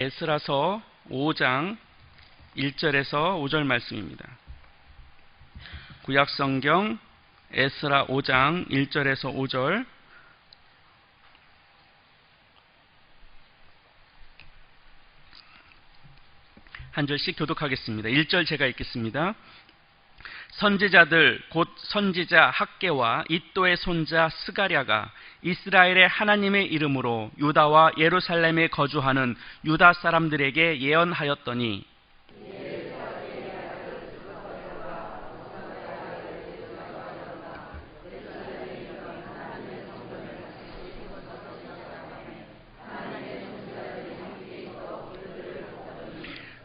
에스라서 5장 1절에서 5절 말씀입니다. 구약성경 에스라 5장 1절에서 5절. 한 절씩 교독하겠습니다. 1절 제가 읽겠습니다. 선지자들 곧 선지자 학개와 id도의 손자 스가랴가 이스라엘의 하나님의 이름으로 유다와 예루살렘에 거주하는 유다 사람들에게 예언하였더니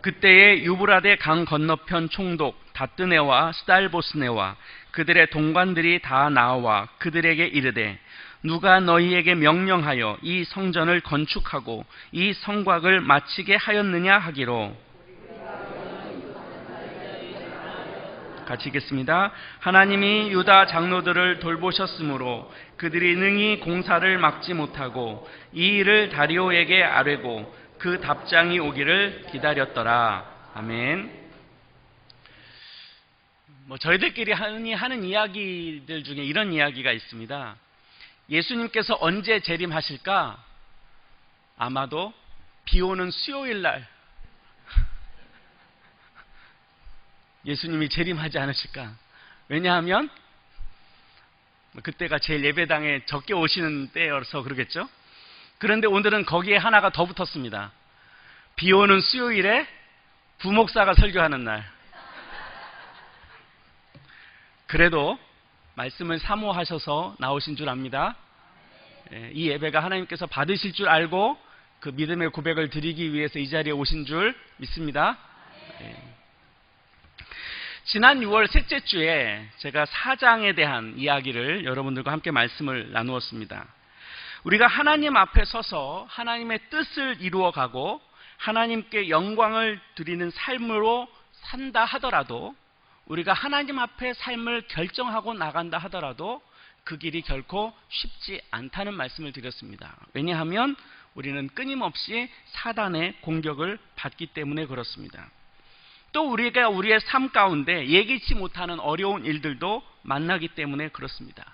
그때에 유브라데 강 건너편 총독 다뜨네와 스달보스네와 그들의 동관들이 다 나와 그들에게 이르되 누가 너희에게 명령하여 이 성전을 건축하고 이 성곽을 마치게 하였느냐 하기로. 같이 읽겠습니다. 하나님이 유다 장로들을 돌보셨으므로 그들이 능히 공사를 막지 못하고 이 일을 다리오에게 아뢰고 그 답장이 오기를 기다렸더라. 아멘. 저희들끼리 흔히 하는 이야기들 중에 이런 이야기가 있습니다. 예수님께서 언제 재림하실까? 아마도 비 오는 수요일 날 예수님이 재림하지 않으실까? 왜냐하면 그때가 제일 예배당에 적게 오시는 때여서 그러겠죠? 그런데 오늘은 거기에 하나가 더 붙었습니다. 비 오는 수요일에 부목사가 설교하는 날. 그래도 말씀을 사모하셔서 나오신 줄 압니다. 이 예배가 하나님께서 받으실 줄 알고 그 믿음의 고백을 드리기 위해서 이 자리에 오신 줄 믿습니다. 지난 6월 셋째 주에 제가 사장에 대한 이야기를 여러분들과 함께 말씀을 나누었습니다. 우리가 하나님 앞에 서서 하나님의 뜻을 이루어가고 하나님께 영광을 드리는 삶으로 산다 하더라도, 우리가 하나님 앞에 삶을 결정하고 나간다 하더라도 그 길이 결코 쉽지 않다는 말씀을 드렸습니다. 왜냐하면 우리는 끊임없이 사단의 공격을 받기 때문에 그렇습니다. 또 우리가 우리의 삶 가운데 예기치 못하는 어려운 일들도 만나기 때문에 그렇습니다.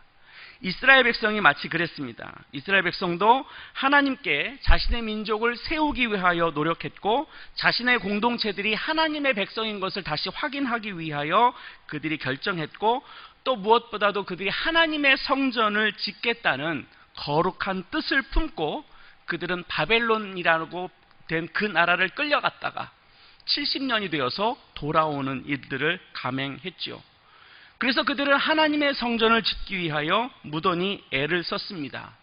이스라엘 백성이 마치 그랬습니다. 이스라엘 백성도 하나님께 자신의 민족을 세우기 위하여 노력했고 자신의 공동체들이 하나님의 백성인 것을 다시 확인하기 위하여 그들이 결정했고, 또 무엇보다도 그들이 하나님의 성전을 짓겠다는 거룩한 뜻을 품고 그들은 바벨론이라고 된 그 나라를 끌려갔다가 70년이 되어서 돌아오는 일들을 감행했지요. 그래서 그들은 하나님의 성전을 짓기 위하여 무던히 애를 썼습니다.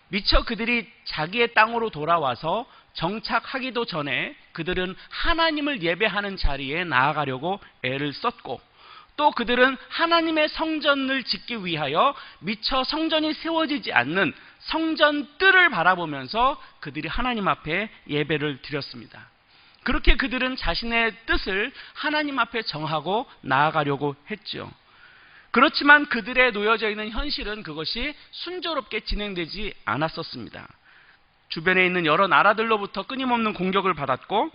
미처 그들이 자기의 땅으로 돌아와서 정착하기도 전에 그들은 하나님을 예배하는 자리에 나아가려고 애를 썼고, 또 그들은 하나님의 성전을 짓기 위하여 미처 성전이 세워지지 않는 성전 뜰을 바라보면서 그들이 하나님 앞에 예배를 드렸습니다. 그렇게 그들은 자신의 뜻을 하나님 앞에 정하고 나아가려고 했죠. 그렇지만 그들의 놓여져 있는 현실은 그것이 순조롭게 진행되지 않았었습니다. 주변에 있는 여러 나라들로부터 끊임없는 공격을 받았고,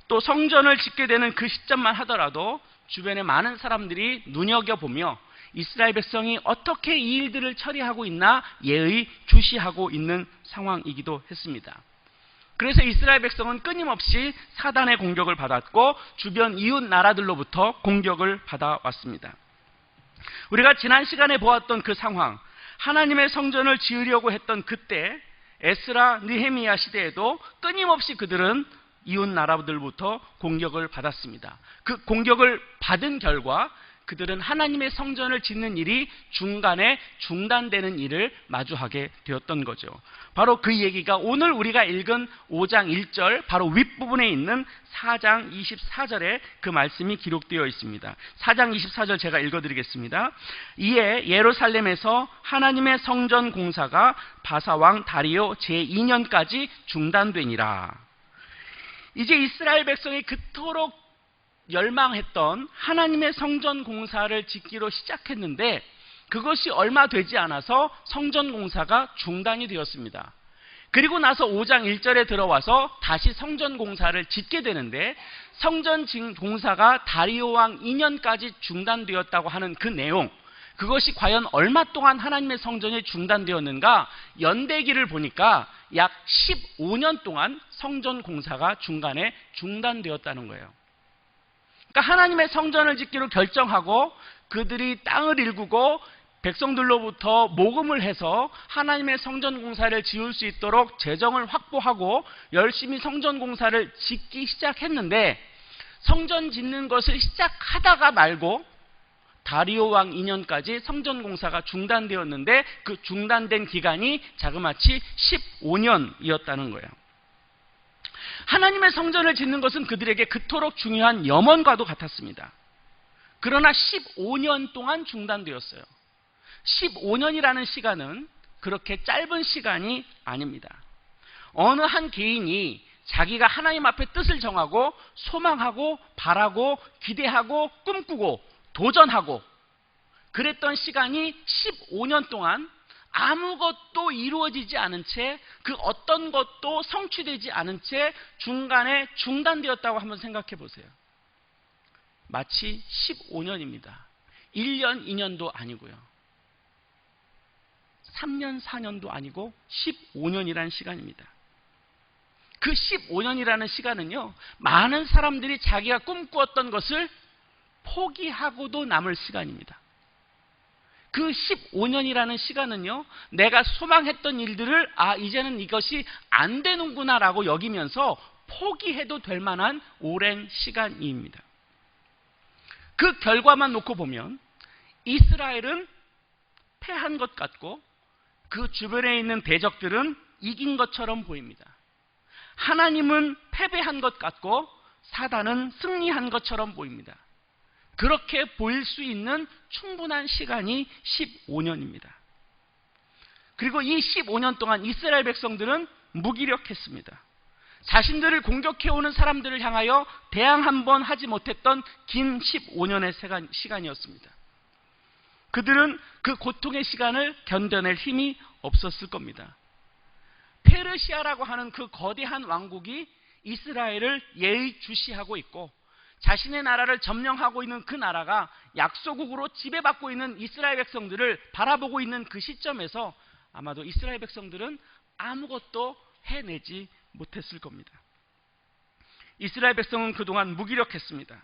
또 성전을 짓게 되는 그 시점만 하더라도 주변에 많은 사람들이 눈여겨보며 이스라엘 백성이 어떻게 이 일들을 처리하고 있나 예의주시하고 있는 상황이기도 했습니다. 그래서 이스라엘 백성은 끊임없이 사단의 공격을 받았고 주변 이웃 나라들로부터 공격을 받아왔습니다. 우리가 지난 시간에 보았던 그 상황, 하나님의 성전을 지으려고 했던 그때 에스라, 느헤미야 시대에도 끊임없이 그들은 이웃 나라들부터 공격을 받았습니다. 그 공격을 받은 결과 그들은 하나님의 성전을 짓는 일이 중간에 중단되는 일을 마주하게 되었던 거죠. 바로 그 얘기가 오늘 우리가 읽은 5장 1절 바로 윗부분에 있는 4장 24절에 그 말씀이 기록되어 있습니다. 4장 24절 제가 읽어드리겠습니다. 이에 예루살렘에서 하나님의 성전 공사가 바사왕 다리오 제2년까지 중단되니라. 이제 이스라엘 백성이 그토록 열망했던 하나님의 성전 공사를 짓기로 시작했는데 그것이 얼마 되지 않아서 성전 공사가 중단이 되었습니다. 그리고 나서 5장 1절에 들어와서 다시 성전 공사를 짓게 되는데, 성전 공사가 다리오 왕 2년까지 중단되었다고 하는 그 내용, 그것이 과연 얼마 동안 하나님의 성전이 중단되었는가? 연대기를 보니까 약 15년 동안 성전 공사가 중간에 중단되었다는 거예요. 그러니까 하나님의 성전을 짓기로 결정하고 그들이 땅을 일구고 백성들로부터 모금을 해서 하나님의 성전 공사를 지을 수 있도록 재정을 확보하고 열심히 성전 공사를 짓기 시작했는데, 성전 짓는 것을 시작하다가 말고 다리오 왕 2년까지 성전 공사가 중단되었는데, 그 중단된 기간이 자그마치 15년이었다는 거예요. 하나님의 성전을 짓는 것은 그들에게 그토록 중요한 염원과도 같았습니다. 그러나 15년 동안 중단되었어요. 15년이라는 시간은 그렇게 짧은 시간이 아닙니다. 어느 한 개인이 자기가 하나님 앞에 뜻을 정하고 소망하고 바라고 기대하고 꿈꾸고 도전하고 그랬던 시간이 15년 동안 아무것도 이루어지지 않은 채, 그 어떤 것도 성취되지 않은 채 중간에 중단되었다고 한번 생각해 보세요. 마치 15년입니다. 1년, 2년도 아니고요. 3년, 4년도 아니고 15년이라는 시간입니다. 그 15년이라는 시간은요, 많은 사람들이 자기가 꿈꾸었던 것을 포기하고도 남을 시간입니다. 그 15년이라는 시간은요, 내가 소망했던 일들을 이제는 이것이 안 되는구나 라고 여기면서 포기해도 될 만한 오랜 시간입니다. 그 결과만 놓고 보면 이스라엘은 패한 것 같고 그 주변에 있는 대적들은 이긴 것처럼 보입니다. 하나님은 패배한 것 같고 사단은 승리한 것처럼 보입니다. 그렇게 보일 수 있는 충분한 시간이 15년입니다. 그리고 이 15년 동안 이스라엘 백성들은 무기력했습니다. 자신들을 공격해오는 사람들을 향하여 대항 한번 하지 못했던 긴 15년의 시간이었습니다. 그들은 그 고통의 시간을 견뎌낼 힘이 없었을 겁니다. 페르시아라고 하는 그 거대한 왕국이 이스라엘을 예의주시하고 있고 자신의 나라를 점령하고 있는 그 나라가 약소국으로 지배받고 있는 이스라엘 백성들을 바라보고 있는 그 시점에서 아마도 이스라엘 백성들은 아무것도 해내지 못했을 겁니다. 이스라엘 백성은 그동안 무기력했습니다.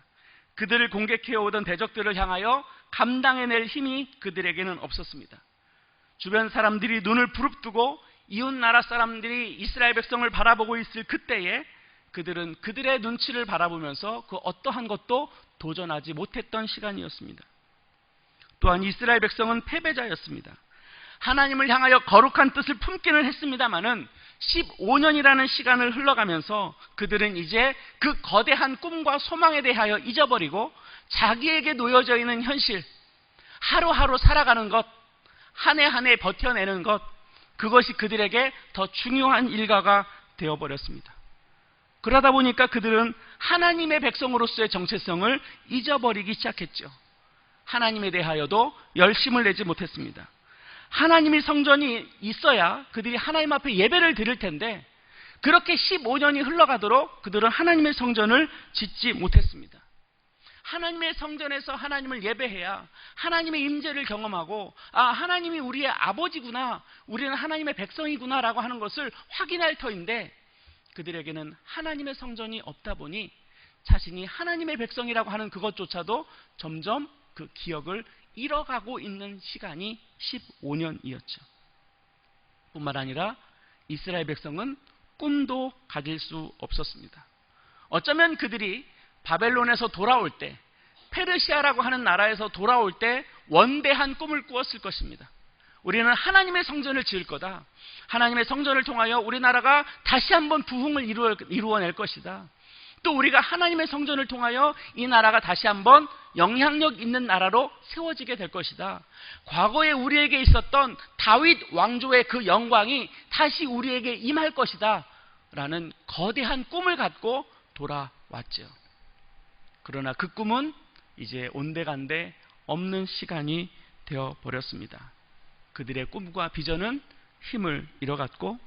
그들을 공격해오던 대적들을 향하여 감당해낼 힘이 그들에게는 없었습니다. 주변 사람들이 눈을 부릅뜨고 이웃 나라 사람들이 이스라엘 백성을 바라보고 있을 그때에 그들은 그들의 눈치를 바라보면서 그 어떠한 것도 도전하지 못했던 시간이었습니다. 또한 이스라엘 백성은 패배자였습니다. 하나님을 향하여 거룩한 뜻을 품기는 했습니다마는 15년이라는 시간을 흘러가면서 그들은 이제 그 거대한 꿈과 소망에 대하여 잊어버리고 자기에게 놓여져 있는 현실, 하루하루 살아가는 것, 한 해 한 해 버텨내는 것, 그것이 그들에게 더 중요한 일과가 되어버렸습니다. 그러다 보니까 그들은 하나님의 백성으로서의 정체성을 잊어버리기 시작했죠. 하나님에 대하여도 열심을 내지 못했습니다. 하나님의 성전이 있어야 그들이 하나님 앞에 예배를 드릴 텐데 그렇게 15년이 흘러가도록 그들은 하나님의 성전을 짓지 못했습니다. 하나님의 성전에서 하나님을 예배해야 하나님의 임재를 경험하고 하나님이 우리의 아버지구나, 우리는 하나님의 백성이구나 라고 하는 것을 확인할 터인데 그들에게는 하나님의 성전이 없다 보니 자신이 하나님의 백성이라고 하는 그것조차도 점점 그 기억을 잃어가고 있는 시간이 15년이었죠. 뿐만 아니라 이스라엘 백성은 꿈도 가질 수 없었습니다. 어쩌면 그들이 바벨론에서 돌아올 때, 페르시아라고 하는 나라에서 돌아올 때 원대한 꿈을 꾸었을 것입니다. 우리는 하나님의 성전을 지을 거다. 하나님의 성전을 통하여 우리나라가 다시 한번 부흥을 이루어낼 것이다. 또 우리가 하나님의 성전을 통하여 이 나라가 다시 한번 영향력 있는 나라로 세워지게 될 것이다. 과거에 우리에게 있었던 다윗 왕조의 그 영광이 다시 우리에게 임할 것이다 라는 거대한 꿈을 갖고 돌아왔죠. 그러나 그 꿈은 이제 온데간데 없는 시간이 되어버렸습니다. 그들의 꿈과 비전은 힘을 잃어갔고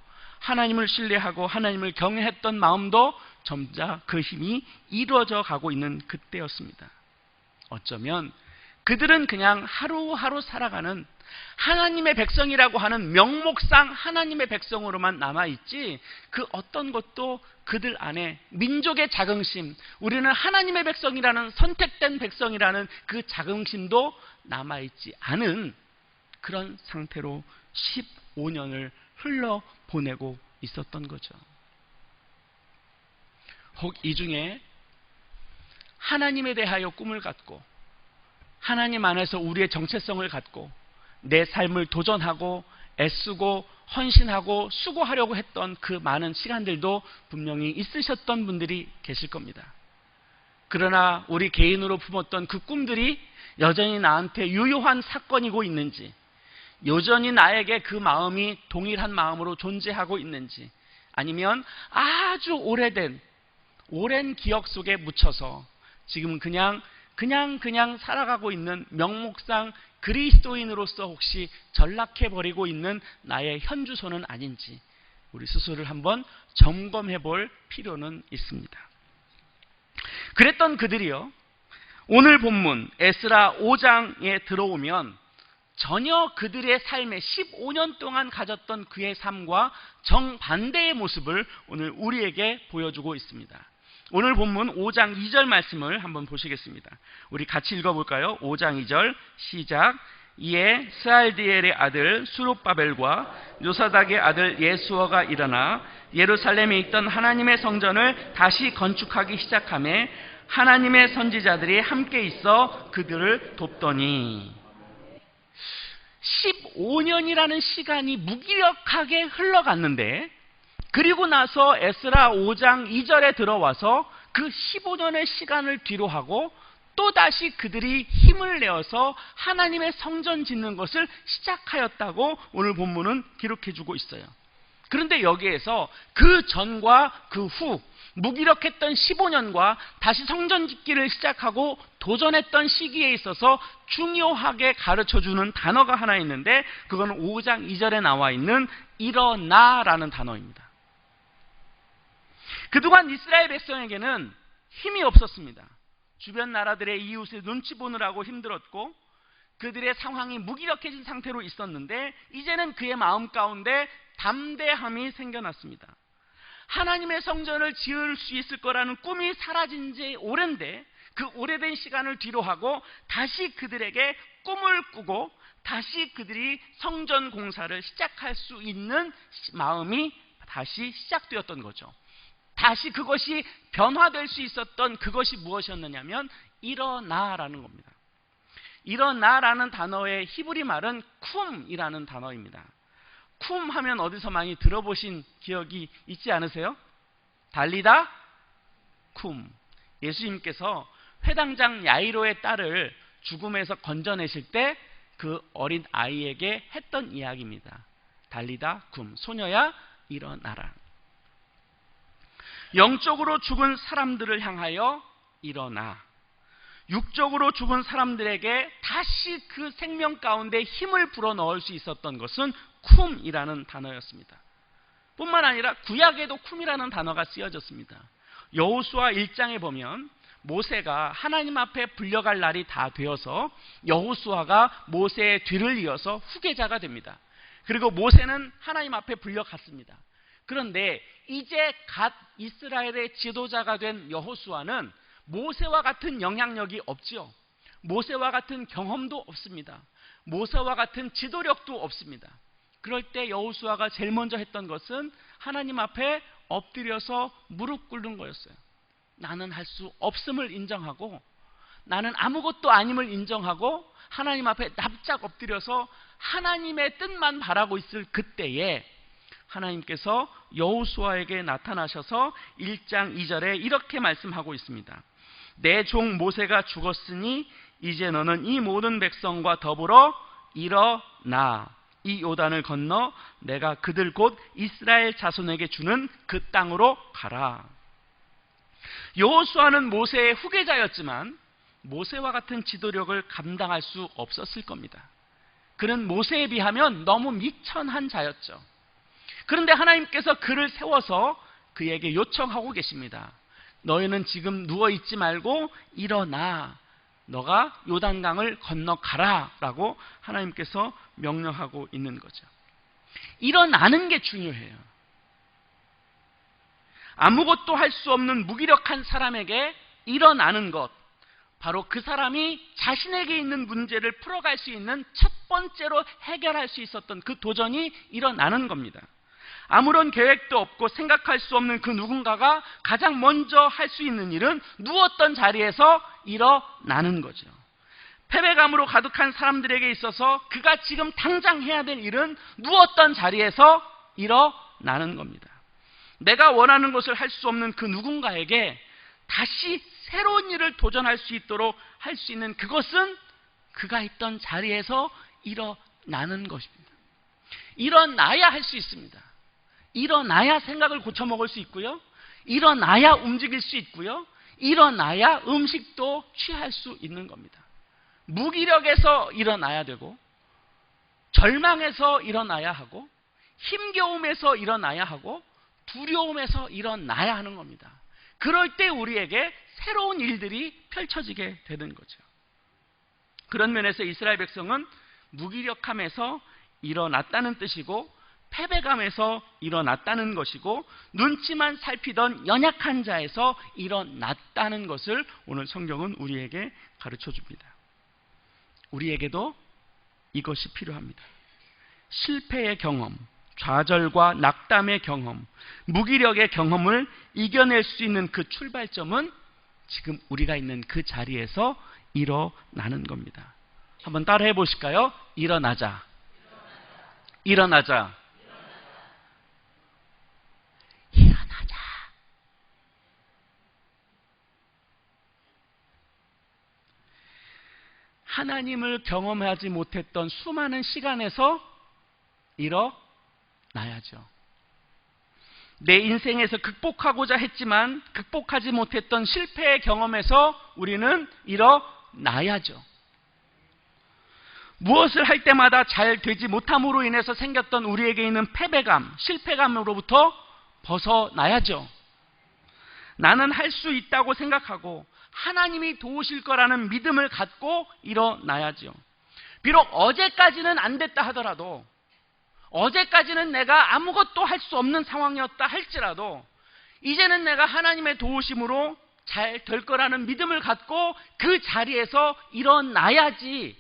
하나님을 신뢰하고 하나님을 경외했던 마음도 점차 그 힘이 이루어져 가고 있는 그때였습니다. 어쩌면 그들은 그냥 하루하루 살아가는 하나님의 백성이라고 하는 명목상 하나님의 백성으로만 남아있지, 그 어떤 것도 그들 안에 민족의 자긍심, 우리는 하나님의 백성이라는, 선택된 백성이라는 그 자긍심도 남아있지 않은 그런 상태로 15년을 흘러보내고 있었던 거죠. 혹 이 중에 하나님에 대하여 꿈을 갖고 하나님 안에서 우리의 정체성을 갖고 내 삶을 도전하고 애쓰고 헌신하고 수고하려고 했던 그 많은 시간들도 분명히 있으셨던 분들이 계실 겁니다. 그러나 우리 개인으로 품었던 그 꿈들이 여전히 나한테 유효한 사건이고 있는지, 여전히 나에게 그 마음이 동일한 마음으로 존재하고 있는지, 아니면 아주 오랜 기억 속에 묻혀서 지금 그냥 살아가고 있는 명목상 그리스도인으로서 혹시 전락해버리고 있는 나의 현주소는 아닌지 우리 스스로를 한번 점검해 볼 필요는 있습니다. 그랬던 그들이요, 오늘 본문 에스라 5장에 들어오면 전혀 그들의 삶에 15년 동안 가졌던 그의 삶과 정반대의 모습을 오늘 우리에게 보여주고 있습니다. 오늘 본문 5장 2절 말씀을 한번 보시겠습니다. 우리 같이 읽어볼까요? 5장 2절 시작. 이에 스알디엘의 아들 수룹바벨과 요사닥의 아들 예수어가 일어나 예루살렘에 있던 하나님의 성전을 다시 건축하기 시작하며 하나님의 선지자들이 함께 있어 그들을 돕더니, 15년이라는 시간이 무기력하게 흘러갔는데, 그리고 나서 에스라 5장 2절에 들어와서 그 15년의 시간을 뒤로 하고 또다시 그들이 힘을 내어서 하나님의 성전 짓는 것을 시작하였다고 오늘 본문은 기록해주고 있어요. 그런데 여기에서 그 전과 그 후 무기력했던 15년과 다시 성전 짓기를 시작하고 도전했던 시기에 있어서 중요하게 가르쳐주는 단어가 하나 있는데, 그건 5장 2절에 나와 있는 일어나라는 단어입니다. 그동안 이스라엘 백성에게는 힘이 없었습니다. 주변 나라들의 이웃의 눈치 보느라고 힘들었고 그들의 상황이 무기력해진 상태로 있었는데, 이제는 그의 마음 가운데 담대함이 생겨났습니다. 하나님의 성전을 지을 수 있을 거라는 꿈이 사라진 지 오랜데, 그 오래된 시간을 뒤로 하고 다시 그들에게 꿈을 꾸고 다시 그들이 성전 공사를 시작할 수 있는 마음이 다시 시작되었던 거죠. 다시 그것이 변화될 수 있었던 그것이 무엇이었느냐면 일어나라는 겁니다. 일어나라는 단어의 히브리 말은 쿰이라는 단어입니다. 쿰 하면 어디서 많이 들어보신 기억이 있지 않으세요? 달리다 쿰. 예수님께서 회당장 야이로의 딸을 죽음에서 건져내실 때 그 어린 아이에게 했던 이야기입니다. 달리다 쿰. 소녀야 일어나라. 영적으로 죽은 사람들을 향하여 일어나, 육적으로 죽은 사람들에게 다시 그 생명 가운데 힘을 불어넣을 수 있었던 것은 쿰이라는 단어였습니다. 뿐만 아니라 구약에도 쿰이라는 단어가 쓰여졌습니다. 여호수아 1장에 보면 모세가 하나님 앞에 불려갈 날이 다 되어서 여호수아가 모세의 뒤를 이어서 후계자가 됩니다. 그리고 모세는 하나님 앞에 불려갔습니다. 그런데 이제 갓 이스라엘의 지도자가 된 여호수아는 모세와 같은 영향력이 없지요. 모세와 같은 경험도 없습니다. 모세와 같은 지도력도 없습니다. 그럴 때 여호수아가 제일 먼저 했던 것은 하나님 앞에 엎드려서 무릎 꿇는 거였어요. 나는 할 수 없음을 인정하고, 나는 아무것도 아님을 인정하고 하나님 앞에 납작 엎드려서 하나님의 뜻만 바라고 있을 그때에 하나님께서 여호수아에게 나타나셔서 1장 2절에 이렇게 말씀하고 있습니다. 내 종 모세가 죽었으니 이제 너는 이 모든 백성과 더불어 일어나 이 요단을 건너 내가 그들 곧 이스라엘 자손에게 주는 그 땅으로 가라. 여호수아는 모세의 후계자였지만 모세와 같은 지도력을 감당할 수 없었을 겁니다. 그는 모세에 비하면 너무 미천한 자였죠. 그런데 하나님께서 그를 세워서 그에게 요청하고 계십니다. 너희는 지금 누워있지 말고 일어나. 너가 요단강을 건너가라 라고 하나님께서 명령하고 있는 거죠. 일어나는 게 중요해요. 아무것도 할 수 없는 무기력한 사람에게 일어나는 것, 바로 그 사람이 자신에게 있는 문제를 풀어갈 수 있는 첫 번째로 해결할 수 있었던 그 도전이 일어나는 겁니다. 아무런 계획도 없고 생각할 수 없는 그 누군가가 가장 먼저 할 수 있는 일은 누웠던 자리에서 일어나는 거죠. 패배감으로 가득한 사람들에게 있어서 그가 지금 당장 해야 될 일은 누웠던 자리에서 일어나는 겁니다. 내가 원하는 것을 할 수 없는 그 누군가에게 다시 새로운 일을 도전할 수 있도록 할 수 있는 그것은 그가 있던 자리에서 일어나는 것입니다. 일어나야 할 수 있습니다. 일어나야 생각을 고쳐먹을 수 있고요. 일어나야 움직일 수 있고요. 일어나야 음식도 취할 수 있는 겁니다. 무기력에서 일어나야 되고, 절망에서 일어나야 하고, 힘겨움에서 일어나야 하고, 두려움에서 일어나야 하는 겁니다. 그럴 때 우리에게 새로운 일들이 펼쳐지게 되는 거죠. 그런 면에서 이스라엘 백성은 무기력함에서 일어났다는 뜻이고, 패배감에서 일어났다는 것이고, 눈치만 살피던 연약한 자에서 일어났다는 것을 오늘 성경은 우리에게 가르쳐 줍니다. 우리에게도 이것이 필요합니다. 실패의 경험, 좌절과 낙담의 경험, 무기력의 경험을 이겨낼 수 있는 그 출발점은 지금 우리가 있는 그 자리에서 일어나는 겁니다. 한번 따라해 보실까요? 일어나자. 일어나자. 일어나자. 하나님을 경험하지 못했던 수많은 시간에서 일어나야죠. 내 인생에서 극복하고자 했지만 극복하지 못했던 실패의 경험에서 우리는 일어나야죠. 무엇을 할 때마다 잘 되지 못함으로 인해서 생겼던 우리에게 있는 패배감, 실패감으로부터 벗어나야죠. 나는 할 수 있다고 생각하고 하나님이 도우실 거라는 믿음을 갖고 일어나야죠. 비록 어제까지는 안 됐다 하더라도, 어제까지는 내가 아무것도 할 수 없는 상황이었다 할지라도 이제는 내가 하나님의 도우심으로 잘 될 거라는 믿음을 갖고 그 자리에서 일어나야지.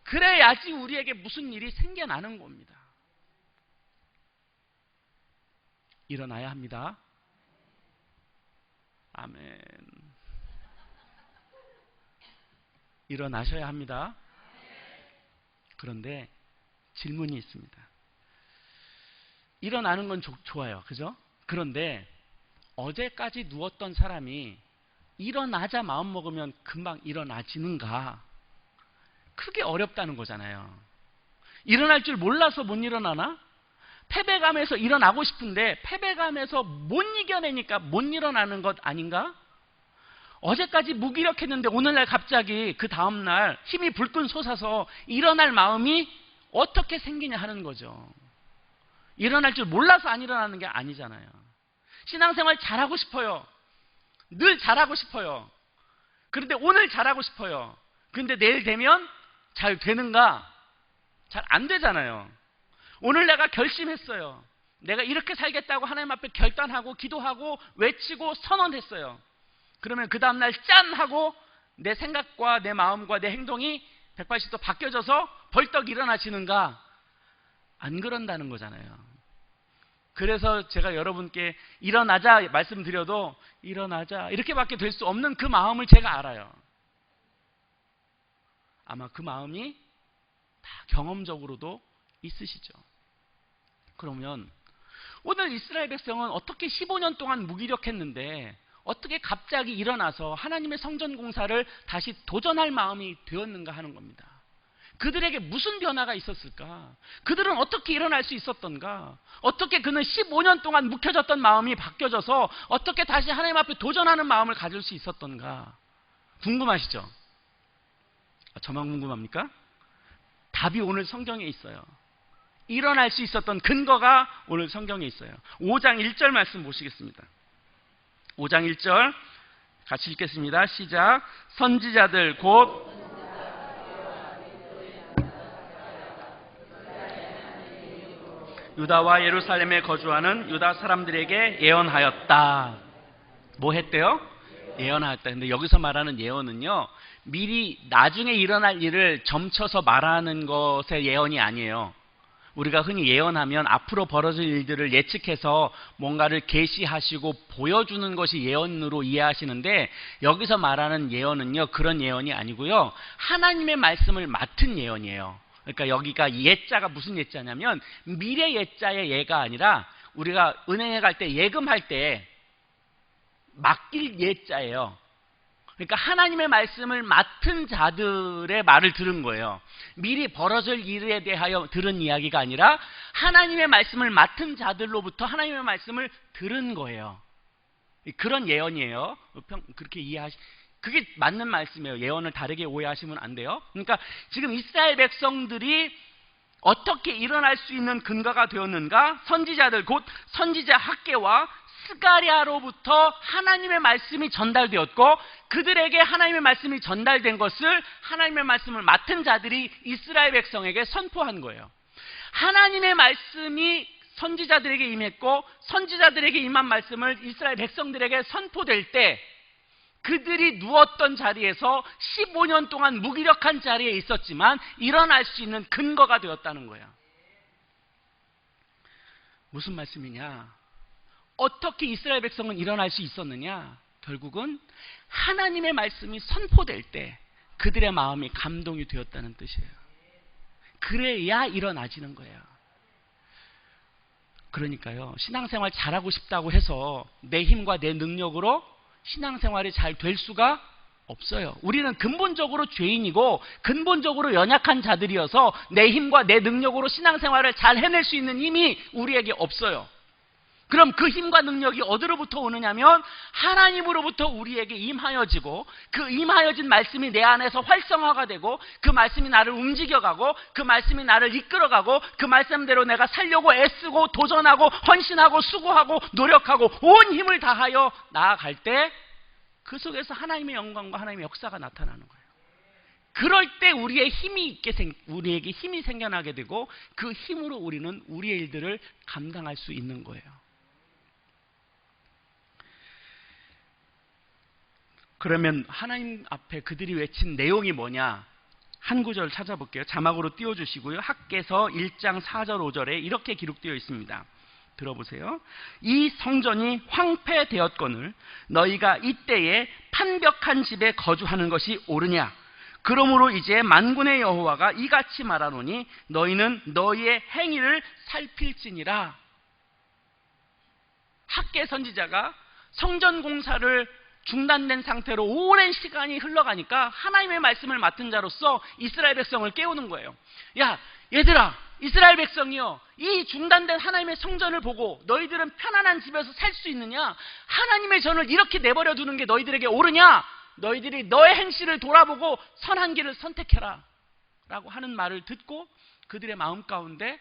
그래야지 우리에게 무슨 일이 생겨나는 겁니다. 일어나야 합니다. 아멘. 일어나셔야 합니다. 그런데 질문이 있습니다. 일어나는 건 좋아요. 그죠? 그런데 어제까지 누웠던 사람이 일어나자 마음먹으면 금방 일어나지는가? 크게 어렵다는 거잖아요. 일어날 줄 몰라서 못 일어나나? 패배감에서 일어나고 싶은데 패배감에서 못 이겨내니까 못 일어나는 것 아닌가? 어제까지 무기력했는데 오늘날 갑자기 그 다음날 힘이 불끈 솟아서 일어날 마음이 어떻게 생기냐 하는 거죠. 일어날 줄 몰라서 안 일어나는 게 아니잖아요. 신앙생활 잘하고 싶어요. 늘 잘하고 싶어요. 그런데 오늘 잘하고 싶어요. 그런데 내일 되면 잘 되는가? 잘 안 되잖아요. 오늘 내가 결심했어요. 내가 이렇게 살겠다고 하나님 앞에 결단하고 기도하고 외치고 선언했어요. 그러면 그 다음날 짠 하고 내 생각과 내 마음과 내 행동이 180도 바뀌어져서 벌떡 일어나지는가? 안 그런다는 거잖아요. 그래서 제가 여러분께 일어나자 말씀드려도 일어나자 이렇게밖에 될 수 없는 그 마음을 제가 알아요. 아마 그 마음이 다 경험적으로도 있으시죠. 그러면 오늘 이스라엘 백성은 어떻게 15년 동안 무기력했는데 어떻게 갑자기 일어나서 하나님의 성전 공사를 다시 도전할 마음이 되었는가 하는 겁니다. 그들에게 무슨 변화가 있었을까? 그들은 어떻게 일어날 수 있었던가? 어떻게 그는 15년 동안 묵혀졌던 마음이 바뀌어져서 어떻게 다시 하나님 앞에 도전하는 마음을 가질 수 있었던가? 궁금하시죠? 저만 궁금합니까? 답이 오늘 성경에 있어요. 일어날 수 있었던 근거가 오늘 성경에 있어요. 5장 1절 말씀 보시겠습니다. 5장 1절 같이 읽겠습니다. 시작. 선지자들 곧 유다와 예루살렘에 거주하는 유다 사람들에게 예언하였다. 뭐 했대요? 예언하였다. 근데 여기서 말하는 예언은요, 미리 나중에 일어날 일을 점쳐서 말하는 것의 예언이 아니에요. 우리가 흔히 예언하면 앞으로 벌어질 일들을 예측해서 뭔가를 계시하시고 보여주는 것이 예언으로 이해하시는데, 여기서 말하는 예언은요, 그런 예언이 아니고요, 하나님의 말씀을 맡은 예언이에요. 그러니까 여기가 예자가 무슨 예자냐면 미래 예자의 예가 아니라 우리가 은행에 갈 때 예금할 때 맡길 예자예요. 그러니까 하나님의 말씀을 맡은 자들의 말을 들은 거예요. 미리 벌어질 일에 대하여 들은 이야기가 아니라 하나님의 말씀을 맡은 자들로부터 하나님의 말씀을 들은 거예요. 그런 예언이에요. 그렇게 그게 맞는 말씀이에요. 예언을 다르게 오해하시면 안 돼요. 그러니까 지금 이스라엘 백성들이 어떻게 일어날 수 있는 근거가 되었는가? 선지자들 곧 선지자 학계와 스가랴로부터 하나님의 말씀이 전달되었고, 그들에게 하나님의 말씀이 전달된 것을 하나님의 말씀을 맡은 자들이 이스라엘 백성에게 선포한 거예요. 하나님의 말씀이 선지자들에게 임했고 선지자들에게 임한 말씀을 이스라엘 백성들에게 선포될 때 그들이 누웠던 자리에서 15년 동안 무기력한 자리에 있었지만 일어날 수 있는 근거가 되었다는 거예요. 무슨 말씀이냐? 어떻게 이스라엘 백성은 일어날 수 있었느냐? 결국은 하나님의 말씀이 선포될 때 그들의 마음이 감동이 되었다는 뜻이에요. 그래야 일어나지는 거예요. 그러니까요, 신앙생활 잘하고 싶다고 해서 내 힘과 내 능력으로 신앙생활이 잘 될 수가 없어요. 우리는 근본적으로 죄인이고 근본적으로 연약한 자들이어서 내 힘과 내 능력으로 신앙생활을 잘 해낼 수 있는 힘이 우리에게 없어요. 그럼 그 힘과 능력이 어디로부터 오느냐면 하나님으로부터 우리에게 임하여지고, 그 임하여진 말씀이 내 안에서 활성화가 되고, 그 말씀이 나를 움직여가고, 그 말씀이 나를 이끌어가고, 그 말씀대로 내가 살려고 애쓰고 도전하고 헌신하고 수고하고 노력하고 온 힘을 다하여 나아갈 때 그 속에서 하나님의 영광과 하나님의 역사가 나타나는 거예요. 그럴 때 우리에게 힘이 생겨나게 되고, 그 힘으로 우리는 우리의 일들을 감당할 수 있는 거예요. 그러면 하나님 앞에 그들이 외친 내용이 뭐냐? 한 구절 찾아볼게요. 자막으로 띄워주시고요. 학개서 1장 4절 5절에 이렇게 기록되어 있습니다. 들어보세요. 이 성전이 황폐되었거늘 너희가 이때에 판벽한 집에 거주하는 것이 옳으냐? 그러므로 이제 만군의 여호와가 이같이 말하노니 너희는 너희의 행위를 살필지니라. 학개 선지자가 성전 공사를 중단된 상태로 오랜 시간이 흘러가니까 하나님의 말씀을 맡은 자로서 이스라엘 백성을 깨우는 거예요. 야, 얘들아, 이스라엘 백성이여, 이 중단된 하나님의 성전을 보고 너희들은 편안한 집에서 살 수 있느냐? 하나님의 전을 이렇게 내버려 두는 게 너희들에게 옳으냐? 너희들이 너의 행실을 돌아보고 선한 길을 선택해라 라고 하는 말을 듣고 그들의 마음 가운데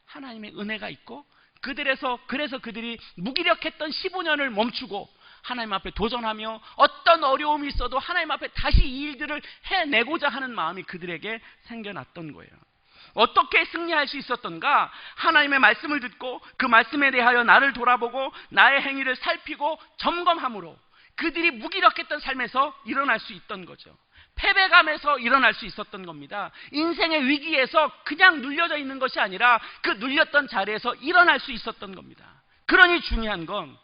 하나님의 은혜가 있고, 그래서 그들이 무기력했던 15년을 멈추고 하나님 앞에 도전하며 어떤 어려움이 있어도 하나님 앞에 다시 이 일들을 해내고자 하는 마음이 그들에게 생겨났던 거예요. 어떻게 승리할 수 있었던가? 하나님의 말씀을 듣고 그 말씀에 대하여 나를 돌아보고 나의 행위를 살피고 점검함으로 그들이 무기력했던 삶에서 일어날 수 있던 거죠. 패배감에서 일어날 수 있었던 겁니다. 인생의 위기에서 그냥 눌려져 있는 것이 아니라 그 눌렸던 자리에서 일어날 수 있었던 겁니다. 그러니 중요한 건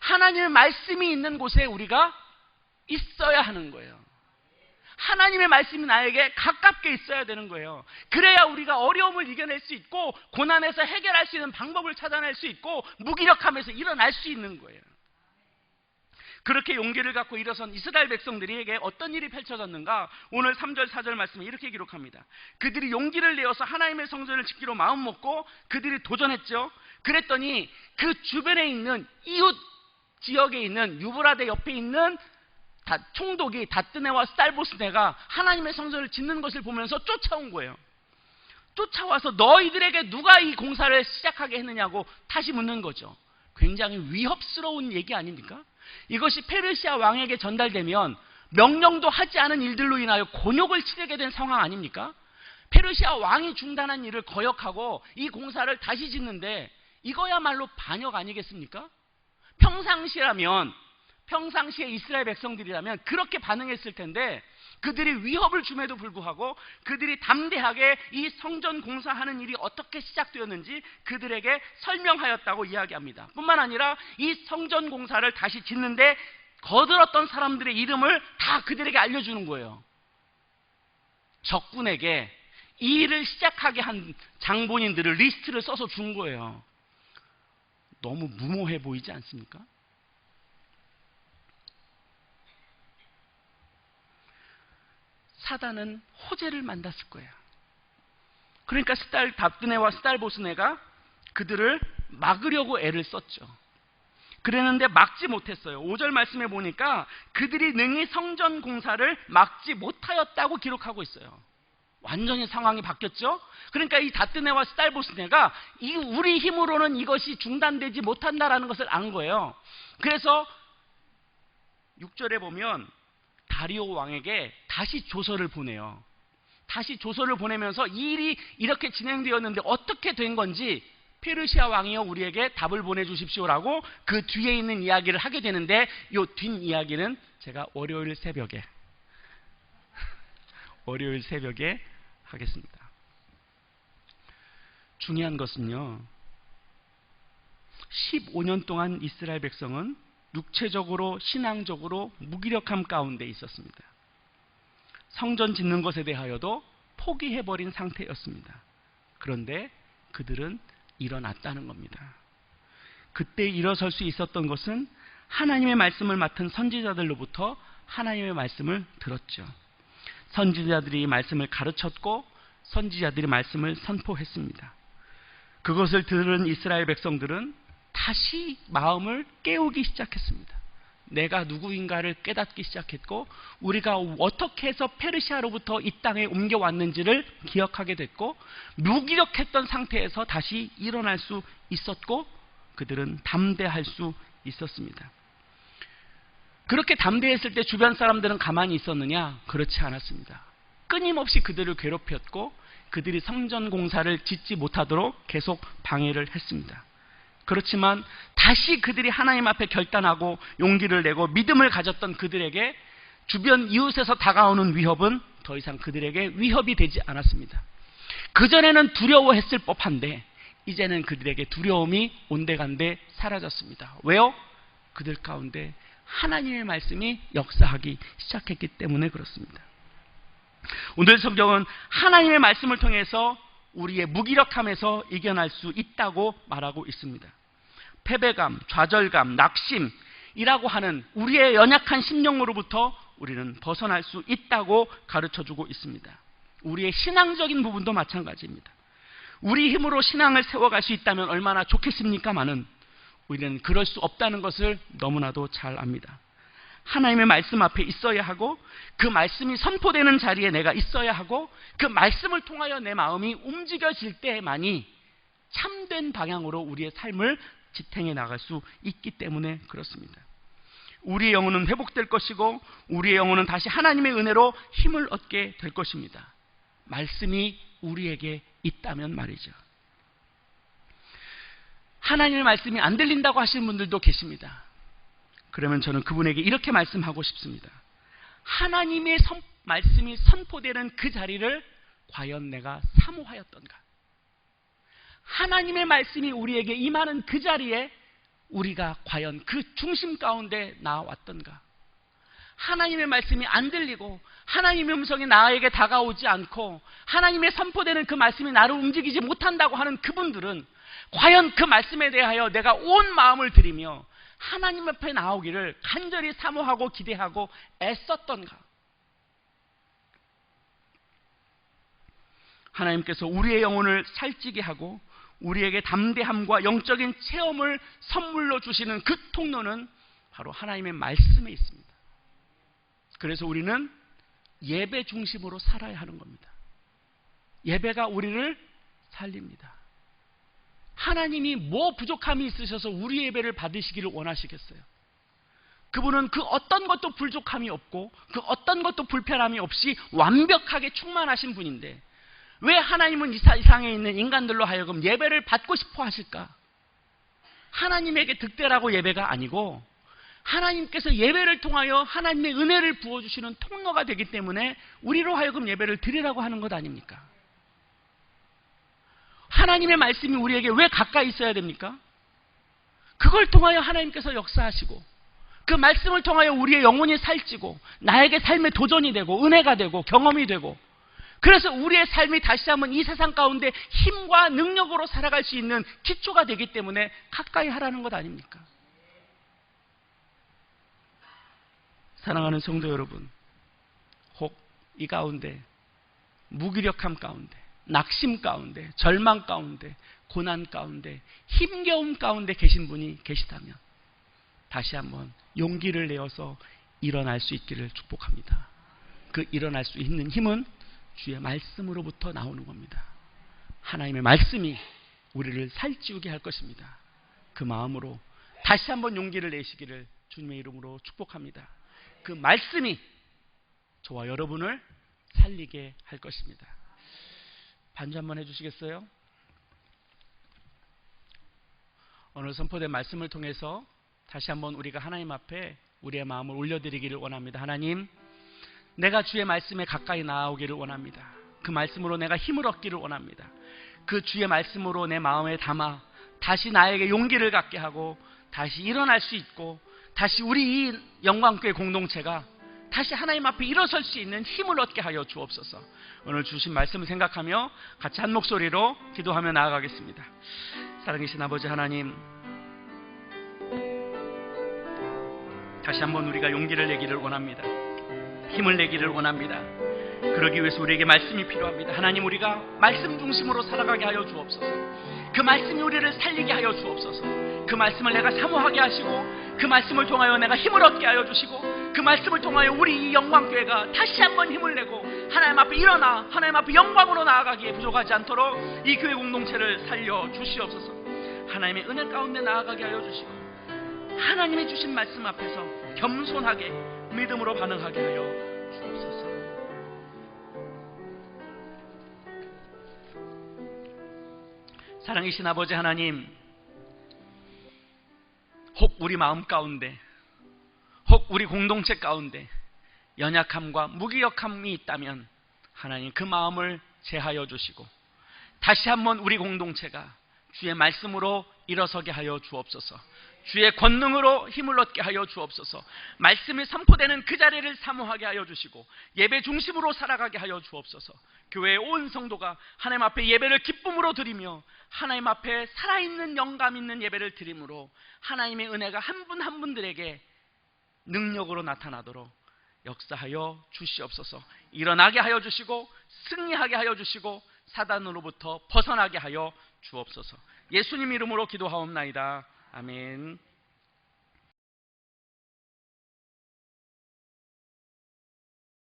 하나님의 말씀이 있는 곳에 우리가 있어야 하는 거예요. 하나님의 말씀이 나에게 가깝게 있어야 되는 거예요. 그래야 우리가 어려움을 이겨낼 수 있고 고난에서 해결할 수 있는 방법을 찾아낼 수 있고 무기력함에서 일어날 수 있는 거예요. 그렇게 용기를 갖고 일어선 이스라엘 백성들에게 어떤 일이 펼쳐졌는가? 오늘 3절 4절 말씀에 이렇게 기록합니다. 그들이 용기를 내어서 하나님의 성전을 짓기로 마음먹고 그들이 도전했죠. 그랬더니 그 주변에 있는 이웃 지역에 있는 유브라데 옆에 있는 총독이 다뜨네와 살보스네가 하나님의 성전을 짓는 것을 보면서 쫓아온 거예요. 쫓아와서 너희들에게 누가 이 공사를 시작하게 했느냐고 다시 묻는 거죠. 굉장히 위협스러운 얘기 아닙니까? 이것이 페르시아 왕에게 전달되면 명령도 하지 않은 일들로 인하여 곤욕을 치르게 된 상황 아닙니까? 페르시아 왕이 중단한 일을 거역하고 이 공사를 다시 짓는데 이거야말로 반역 아니겠습니까? 평상시에 이스라엘 백성들이라면 그렇게 반응했을 텐데 그들이 위협을 줌에도 불구하고 그들이 담대하게 이 성전 공사하는 일이 어떻게 시작되었는지 그들에게 설명하였다고 이야기합니다. 뿐만 아니라 이 성전 공사를 다시 짓는데 거들었던 사람들의 이름을 다 그들에게 알려주는 거예요. 적군에게 이 일을 시작하게 한 장본인들을 리스트를 써서 준 거예요. 너무 무모해 보이지 않습니까? 사단은 호재를 만났을 거예요. 그러니까 답드네와 스달보스네가 그들을 막으려고 애를 썼죠. 그랬는데 막지 못했어요. 5절 말씀에 보니까 그들이 능히 성전 공사를 막지 못하였다고 기록하고 있어요. 완전히 상황이 바뀌었죠. 그러니까 이 다뜨네와 스달보스네가 우리 힘으로는 이것이 중단되지 못한다라는 것을 안 거예요. 그래서 6절에 보면 다리오 왕에게 다시 조서를 보내요. 다시 조서를 보내면서 이 일이 이렇게 진행되었는데 어떻게 된 건지 페르시아 왕이여 우리에게 답을 보내주십시오라고 그 뒤에 있는 이야기를 하게 되는데 이 뒷이야기는 제가 월요일 새벽에 하겠습니다. 중요한 것은요, 15년 동안 이스라엘 백성은 육체적으로 신앙적으로 무기력함 가운데 있었습니다. 성전 짓는 것에 대하여도 포기해버린 상태였습니다. 그런데 그들은 일어났다는 겁니다. 그때 일어설 수 있었던 것은 하나님의 말씀을 맡은 선지자들로부터 하나님의 말씀을 들었죠. 선지자들이 말씀을 가르쳤고 선지자들이 말씀을 선포했습니다. 그것을 들은 이스라엘 백성들은 다시 마음을 깨우기 시작했습니다. 내가 누구인가를 깨닫기 시작했고 우리가 어떻게 해서 페르시아로부터 이 땅에 옮겨왔는지를 기억하게 됐고 무기력했던 상태에서 다시 일어날 수 있었고 그들은 담대할 수 있었습니다. 그렇게 담대했을 때 주변 사람들은 가만히 있었느냐? 그렇지 않았습니다. 끊임없이 그들을 괴롭혔고 그들이 성전 공사를 짓지 못하도록 계속 방해를 했습니다. 그렇지만 다시 그들이 하나님 앞에 결단하고 용기를 내고 믿음을 가졌던 그들에게 주변 이웃에서 다가오는 위협은 더 이상 그들에게 위협이 되지 않았습니다. 그전에는 두려워했을 법한데 이제는 그들에게 두려움이 온데간데 사라졌습니다. 왜요? 그들 가운데 하나님의 말씀이 역사하기 시작했기 때문에 그렇습니다. 오늘 성경은 하나님의 말씀을 통해서 우리의 무기력함에서 이겨날 수 있다고 말하고 있습니다. 패배감, 좌절감, 낙심이라고 하는 우리의 연약한 심령으로부터 우리는 벗어날 수 있다고 가르쳐주고 있습니다. 우리의 신앙적인 부분도 마찬가지입니다. 우리 힘으로 신앙을 세워갈 수 있다면 얼마나 좋겠습니까마는 우리는 그럴 수 없다는 것을 너무나도 잘 압니다. 하나님의 말씀 앞에 있어야 하고 그 말씀이 선포되는 자리에 내가 있어야 하고 그 말씀을 통하여 내 마음이 움직여질 때만이 참된 방향으로 우리의 삶을 지탱해 나갈 수 있기 때문에 그렇습니다. 우리의 영혼은 회복될 것이고 우리의 영혼은 다시 하나님의 은혜로 힘을 얻게 될 것입니다. 말씀이 우리에게 있다면 말이죠. 하나님의 말씀이 안 들린다고 하시는 분들도 계십니다. 그러면 저는 그분에게 이렇게 말씀하고 싶습니다. 하나님의 말씀이 선포되는 그 자리를 과연 내가 사모하였던가? 하나님의 말씀이 우리에게 임하는 그 자리에 우리가 과연 그 중심 가운데 나왔던가? 하나님의 말씀이 안 들리고 하나님의 음성이 나에게 다가오지 않고 하나님의 선포되는 그 말씀이 나를 움직이지 못한다고 하는 그분들은 과연 그 말씀에 대하여 내가 온 마음을 들이며 하나님 앞에 나오기를 간절히 사모하고 기대하고 애썼던가? 하나님께서 우리의 영혼을 살찌게 하고 우리에게 담대함과 영적인 체험을 선물로 주시는 그 통로는 바로 하나님의 말씀에 있습니다. 그래서 우리는 예배 중심으로 살아야 하는 겁니다. 예배가 우리를 살립니다. 하나님이 뭐 부족함이 있으셔서 우리 예배를 받으시기를 원하시겠어요? 그분은 그 어떤 것도 부족함이 없고 그 어떤 것도 불편함이 없이 완벽하게 충만하신 분인데 왜 하나님은 이 세상에 있는 인간들로 하여금 예배를 받고 싶어 하실까? 하나님에게 득대라고 예배가 아니고 하나님께서 예배를 통하여 하나님의 은혜를 부어주시는 통로가 되기 때문에 우리로 하여금 예배를 드리라고 하는 것 아닙니까? 하나님의 말씀이 우리에게 왜 가까이 있어야 됩니까? 그걸 통하여 하나님께서 역사하시고 그 말씀을 통하여 우리의 영혼이 살찌고 나에게 삶의 도전이 되고 은혜가 되고 경험이 되고 그래서 우리의 삶이 다시 한번 이 세상 가운데 힘과 능력으로 살아갈 수 있는 기초가 되기 때문에 가까이 하라는 것 아닙니까? 사랑하는 성도 여러분, 혹 이 가운데 무기력함 가운데 낙심 가운데 절망 가운데 고난 가운데 힘겨움 가운데 계신 분이 계시다면 다시 한번 용기를 내어서 일어날 수 있기를 축복합니다. 그 일어날 수 있는 힘은 주의 말씀으로부터 나오는 겁니다. 하나님의 말씀이 우리를 살찌우게 할 것입니다. 그 마음으로 다시 한번 용기를 내시기를 주님의 이름으로 축복합니다. 그 말씀이 저와 여러분을 살리게 할 것입니다. 반주 한번 해주시겠어요? 오늘 선포된 말씀을 통해서 다시 한번 우리가 하나님 앞에 우리의 마음을 올려드리기를 원합니다. 하나님, 내가 주의 말씀에 가까이 나아오기를 원합니다. 그 말씀으로 내가 힘을 얻기를 원합니다. 그 주의 말씀으로 내 마음에 담아 다시 나에게 용기를 갖게 하고 다시 일어날 수 있고 다시 우리 이 영광교회 공동체가 다시 하나님 앞에 일어설 수 있는 힘을 얻게 하여 주옵소서. 오늘 주신 말씀을 생각하며 같이 한 목소리로 기도하며 나아가겠습니다. 사랑하신 아버지 하나님, 다시 한번 우리가 용기를 내기를 원합니다. 힘을 내기를 원합니다. 그러기 위해서 우리에게 말씀이 필요합니다. 하나님, 우리가 말씀 중심으로 살아가게 하여 주옵소서. 그 말씀이 우리를 살리게 하여 주옵소서. 그 말씀을 내가 사모하게 하시고 그 말씀을 통하여 내가 힘을 얻게 하여 주시고 그 말씀을 통하여 우리 이 영광교회가 다시 한번 힘을 내고 하나님 앞에 일어나 하나님 앞에 영광으로 나아가기에 부족하지 않도록 이 교회 공동체를 살려 주시옵소서. 하나님의 은혜 가운데 나아가게 하여 주시고 하나님이 주신 말씀 앞에서 겸손하게 믿음으로 반응하게 하여 주옵소서. 사랑이신 아버지 하나님, 혹 우리 마음 가운데, 혹 우리 공동체 가운데 연약함과 무기력함이 있다면 하나님 그 마음을 제하여 주시고 다시 한번 우리 공동체가 주의 말씀으로 일어서게 하여 주옵소서. 주의 권능으로 힘을 얻게 하여 주옵소서. 말씀이 선포되는 그 자리를 사모하게 하여 주시고 예배 중심으로 살아가게 하여 주옵소서. 교회의 온 성도가 하나님 앞에 예배를 기쁨으로 드리며 하나님 앞에 살아있는 영감 있는 예배를 드림으로 하나님의 은혜가 한 분 한 분들에게 능력으로 나타나도록 역사하여 주시옵소서. 일어나게 하여 주시고 승리하게 하여 주시고 사단으로부터 벗어나게 하여 주옵소서. 예수님 이름으로 기도하옵나이다. 아멘.